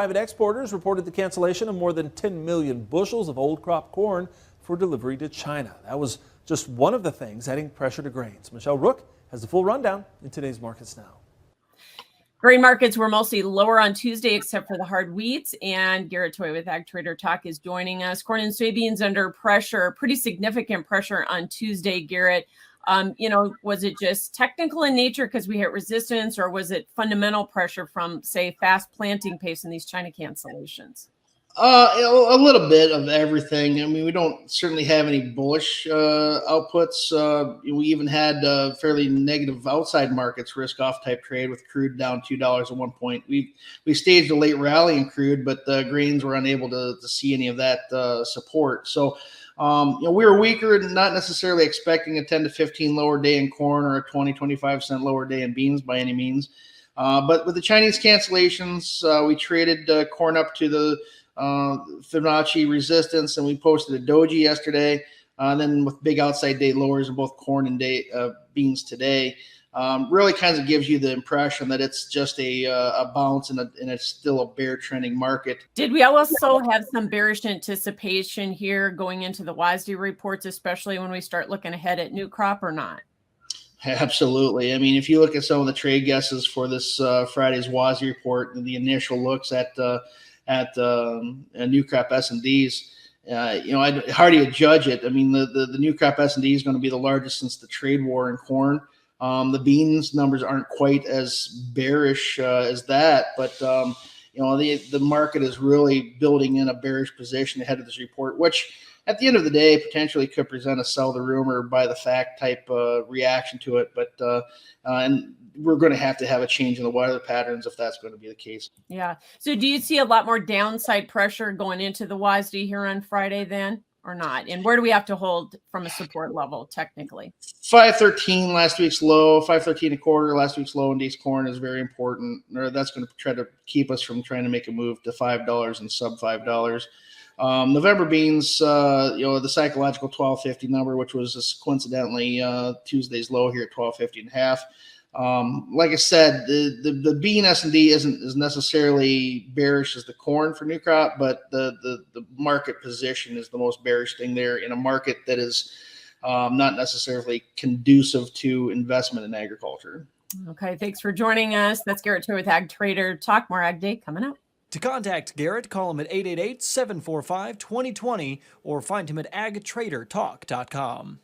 Private exporters reported the cancellation of more than 10 million bushels of old crop corn for delivery to China. That was just one of the things adding pressure to grains. Michelle Rook has the full rundown in today's Markets Now. Grain markets were mostly lower on Tuesday, except for the hard wheats. And Garrett Toy with AgTrader Talk is joining us. Corn and soybeans under pressure, pretty significant pressure on Tuesday, Garrett. Was it just technical in nature because we hit resistance, or was it fundamental pressure from, say, fast planting pace in these China cancellations? A little bit of everything. I mean, we don't certainly have any bullish outputs. We even had fairly negative outside markets, risk-off type trade with crude down $2 at one point. We staged a late rally in crude, but the grains were unable to see any of that support. So, we were weaker, not necessarily expecting a 10 to 15 lower day in corn or a 20-25 cent lower day in beans by any means. But with the Chinese cancellations, we traded corn up to the Fibonacci resistance, and we posted a doji yesterday. Then with big outside day lowers in both corn and beans today, really kind of gives you the impression that it's just a bounce and it's still a bear trending market. Did we also have some bearish anticipation here going into the WASDE reports, especially when we start looking ahead at new crop, or not? Absolutely. I mean, if you look at some of the trade guesses for this Friday's WASDE report and the initial looks at new crop S&Ds, hard to judge it. I mean, the new crop S&D is going to be the largest since the trade war in corn. The beans numbers aren't quite as bearish as that, but the market is really building in a bearish position ahead of this report, which at the end of the day potentially could present a sell the rumor buy the fact type reaction to it. But and we're going to have a change in the weather patterns if that's going to be the case. Yeah. So do you see a lot more downside pressure going into the WASDE here on Friday then, or not? And where do we have to hold from a support level technically? 513 last week's low, 513 a quarter last week's low in D's corn is very important. Or that's going to try to keep us from trying to make a move to $5 and sub $5. November beans, the psychological 1250 number, which was coincidentally Tuesday's low here at 1250 and a half. Like I said, the bean S&D isn't as necessarily bearish as the corn for new crop, but the market position is the most bearish thing there in a market that is not necessarily conducive to investment in agriculture. Okay, thanks for joining us. That's Garrett Toy with AgTrader Talk. More AgDay coming up. To contact Garrett, call him at 888-745-2020 or find him at agtradertalk.com.